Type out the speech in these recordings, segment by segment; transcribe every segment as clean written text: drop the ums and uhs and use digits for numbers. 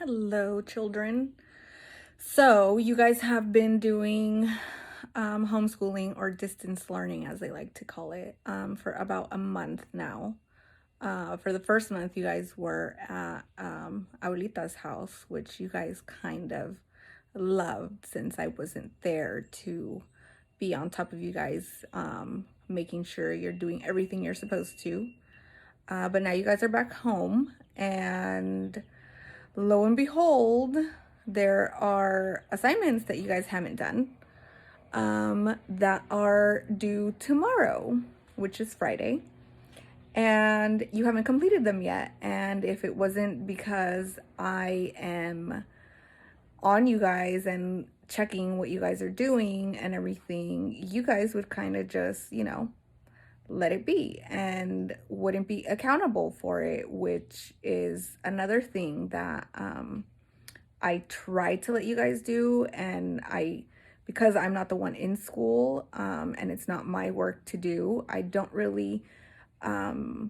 Hello, children. So, you guys have been doing homeschooling or distance learning, as they like to call it, for about a month now. For the first month, you guys were at Abuelita's house, which you guys kind of loved since I wasn't there to be on top of you guys, making sure you're doing everything you're supposed to. But now you guys are back home, and lo and behold, there are assignments that you guys haven't done that are due tomorrow, which is Friday, and you haven't completed them yet. And if it wasn't because I am on you guys and checking what you guys are doing and everything, you guys would kind of just, let it be and wouldn't be accountable for it, which is another thing that I try to let you guys do. And because I'm not the one in school, and it's not my work to do, I don't really, not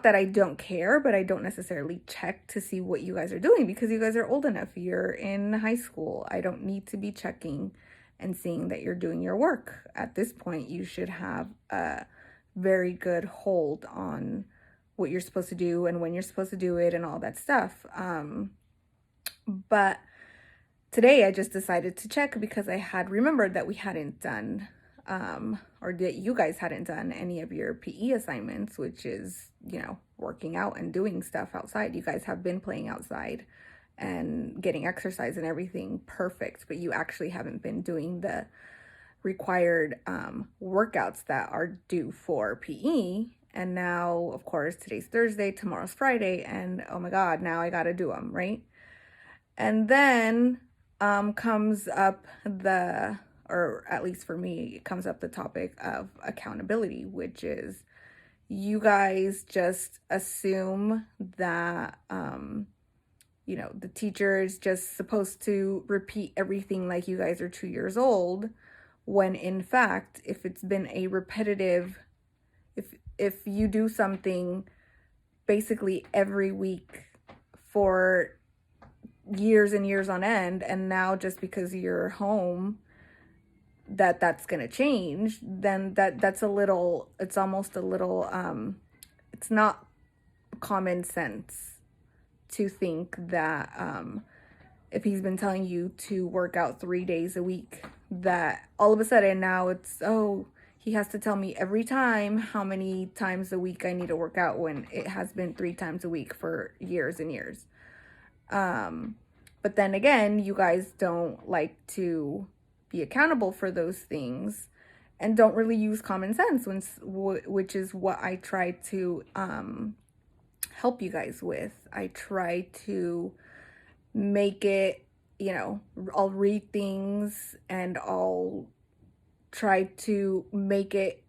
that I don't care, but I don't necessarily check to see what you guys are doing because you guys are old enough. You're in high school. I don't need to be checking and seeing that you're doing your work. At this point, you should have a very good hold on what you're supposed to do and when you're supposed to do it and all that stuff. But today I just decided to check because I had remembered that we hadn't done, or that you guys hadn't done any of your PE assignments, which is, working out and doing stuff outside. You guys have been playing outside and getting exercise and everything perfect, but you actually haven't been doing the required workouts that are due for PE. And now, of course, today's Thursday, tomorrow's Friday, and oh my God, now I gotta do them, right? And then comes up or at least for me, it comes up the topic of accountability, which is you guys just assume that, the teacher is just supposed to repeat everything like you guys are 2 years old, when in fact, if it's been a repetitive, if you do something basically every week for years and years on end, and now just because you're home that's going to change, then that's a little, it's almost a little, it's not common sense to think that if he's been telling you to work out 3 days a week, that all of a sudden now it's, oh, he has to tell me every time how many times a week I need to work out, when it has been 3 times a week for years and years. But then again, you guys don't like to be accountable for those things and don't really use common sense, which is what I try to help you guys with. I try to make it, I'll read things and I'll try to make it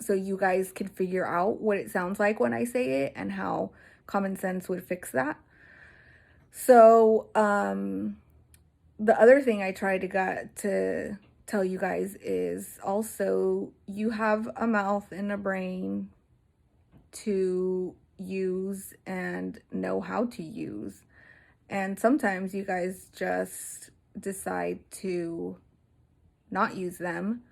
so you guys can figure out what it sounds like when I say it and how common sense would fix that. So, the other thing I try to tell you guys is also, you have a mouth and a brain to use and know how to use. And sometimes you guys just decide to not use them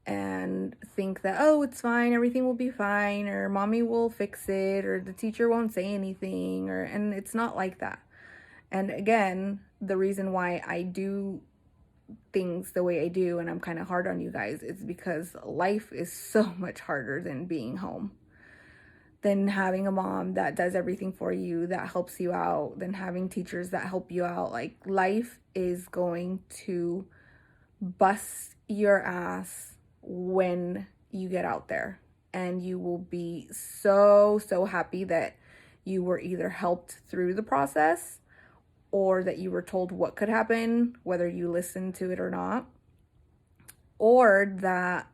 and think that, oh, it's fine, everything will be fine, or mommy will fix it, or the teacher won't say anything, and it's not like that. And again, the reason why I do things the way I do, and I'm kind of hard on you guys, is because life is so much harder than being home, than having a mom that does everything for you, that helps you out, than having teachers that help you out. Like, life is going to bust your ass when you get out there, and you will be so, so happy that you were either helped through the process or that you were told what could happen, whether you listened to it or not, or that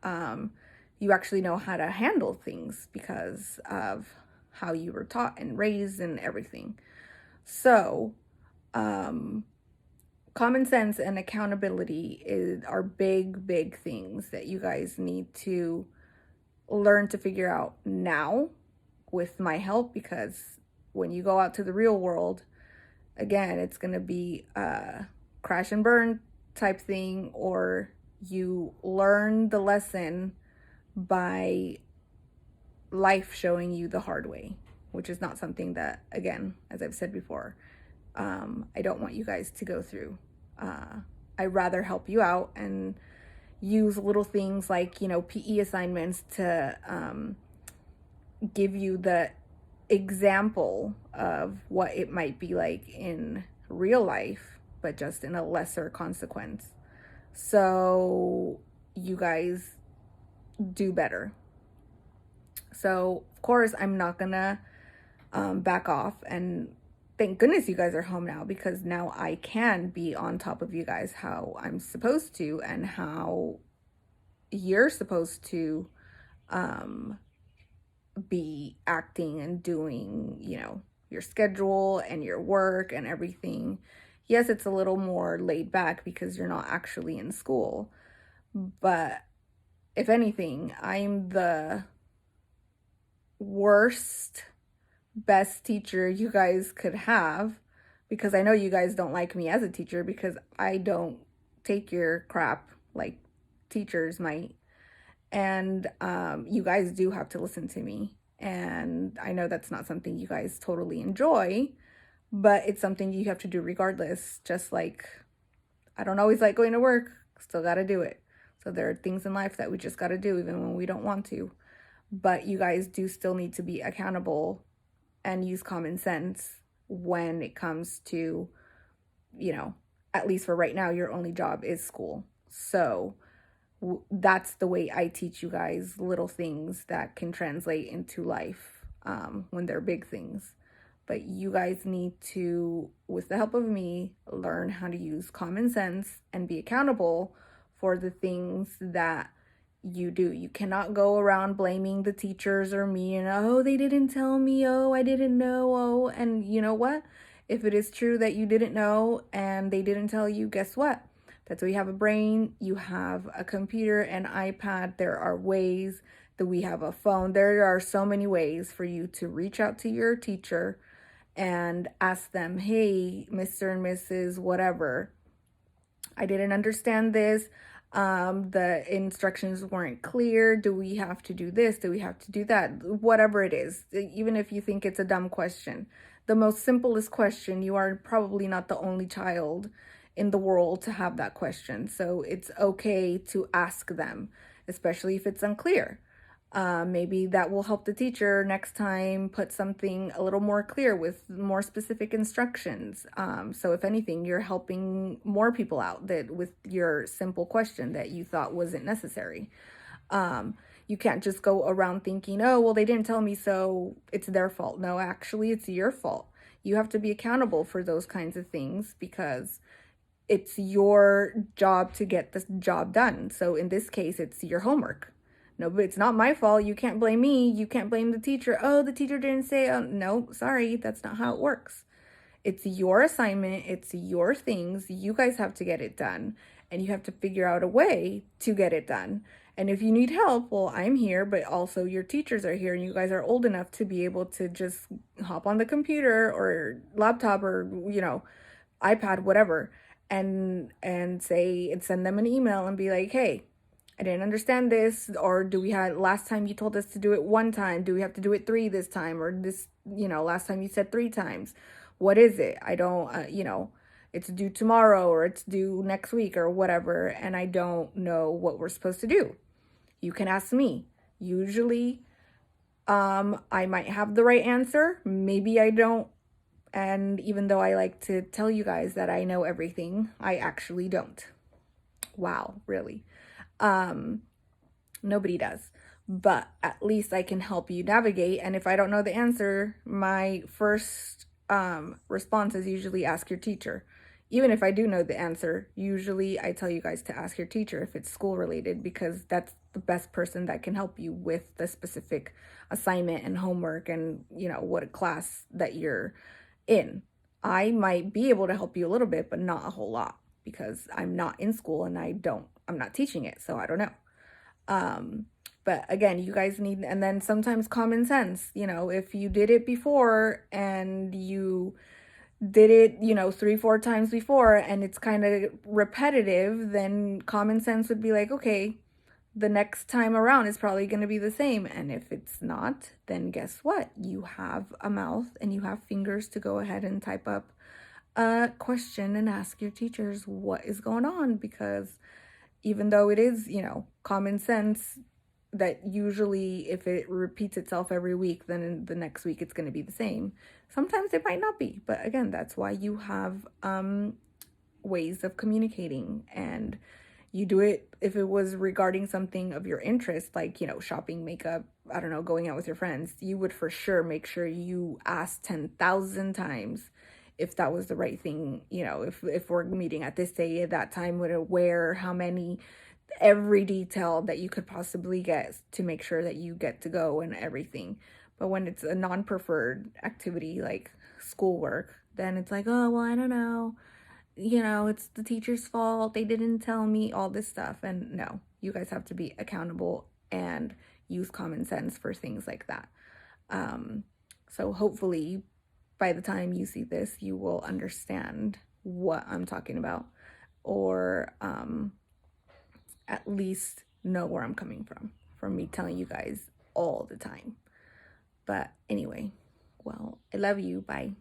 you actually know how to handle things because of how you were taught and raised and everything. So, common sense and accountability are big, big things that you guys need to learn to figure out now with my help, because when you go out to the real world, again, it's going to be a crash and burn type thing, or you learn the lesson by life showing you the hard way, which is not something that, again, as I've said before, I don't want you guys to go through. I'd rather help you out and use little things like, PE assignments to give you the example of what it might be like in real life, but just in a lesser consequence. So you guys do better. So, of course, I'm not gonna back off. And thank goodness you guys are home now, because now I can be on top of you guys how I'm supposed to and how you're supposed to be acting and doing, your schedule and your work and everything. Yes, it's a little more laid back because you're not actually in school. But if anything, I'm the worst, best teacher you guys could have, because I know you guys don't like me as a teacher because I don't take your crap like teachers might. And you guys do have to listen to me. And I know that's not something you guys totally enjoy, but it's something you have to do regardless. Just like I don't always like going to work, still got to do it. So there are things in life that we just got to do even when we don't want to. But you guys do still need to be accountable and use common sense when it comes to, at least for right now, your only job is school. So that's the way I teach you guys little things that can translate into life when they're big things. But you guys need to, with the help of me, learn how to use common sense and be accountable for the things that you do. You cannot go around blaming the teachers or me and, oh, they didn't tell me, oh, I didn't know, oh. And you know what? If it is true that you didn't know and they didn't tell you, guess what? That's why you have a brain, you have a computer, an iPad. There are ways that we have a phone. There are so many ways for you to reach out to your teacher and ask them, hey, Mr. and Mrs. whatever, I didn't understand this. The instructions weren't clear. Do we have to do this? Do we have to do that? Whatever it is, even if you think it's a dumb question, the most simplest question, you are probably not the only child in the world to have that question. So it's okay to ask them, especially if it's unclear. Maybe that will help the teacher next time put something a little more clear with more specific instructions. So if anything, you're helping more people out that with your simple question that you thought wasn't necessary. You can't just go around thinking, oh, well, they didn't tell me, so it's their fault. No, actually, it's your fault. You have to be accountable for those kinds of things because it's your job to get this job done. So in this case, it's your homework. No, but it's not my fault. You can't blame me. You can't blame the teacher. Oh, the teacher didn't say, no, sorry, that's not how it works. It's your assignment. It's your things. You guys have to get it done. And you have to figure out a way to get it done. And if you need help, well, I'm here, but also your teachers are here and you guys are old enough to be able to just hop on the computer or laptop or, iPad, whatever, and say and send them an email and be like, hey, I didn't understand this, or do we have, last time you told us to do it one time, do we have to do it 3 this time, or this, last time you said 3 times, what is it? I don't, it's due tomorrow or it's due next week or whatever, and I don't know what we're supposed to do. You can ask me. Usually, I might have the right answer, maybe I don't, and even though I like to tell you guys that I know everything, I actually don't. Wow, really? Nobody does, but at least I can help you navigate. And if I don't know the answer, my first response is usually ask your teacher. Even if I do know the answer, usually I tell you guys to ask your teacher if it's school related, because that's the best person that can help you with the specific assignment and homework and, what class that you're in. I might be able to help you a little bit, but not a whole lot because I'm not in school and I'm not teaching it. So I don't know. But again, you guys need, and then sometimes common sense, if you did it before and you did it, 3, 4 times before and it's kind of repetitive, then common sense would be like, okay, the next time around is probably going to be the same. And if it's not, then guess what? You have a mouth and you have fingers to go ahead and type up a question and ask your teachers what is going on. Because even though it is, common sense that usually if it repeats itself every week, then in the next week it's going to be the same. Sometimes it might not be. But again, that's why you have ways of communicating, and you do it if it was regarding something of your interest, like, shopping, makeup, I don't know, going out with your friends. You would for sure make sure you ask 10,000 times if that was the right thing. If we're meeting at this day, at that time, would it wear, how many, every detail that you could possibly get to make sure that you get to go and everything. But when it's a non-preferred activity like schoolwork, then it's like, oh, well, I don't know, it's the teacher's fault. They didn't tell me all this stuff. And no, you guys have to be accountable and use common sense for things like that. So hopefully by the time you see this, you will understand what I'm talking about, or at least know where I'm coming from me telling you guys all the time. But anyway, well, I love you. Bye.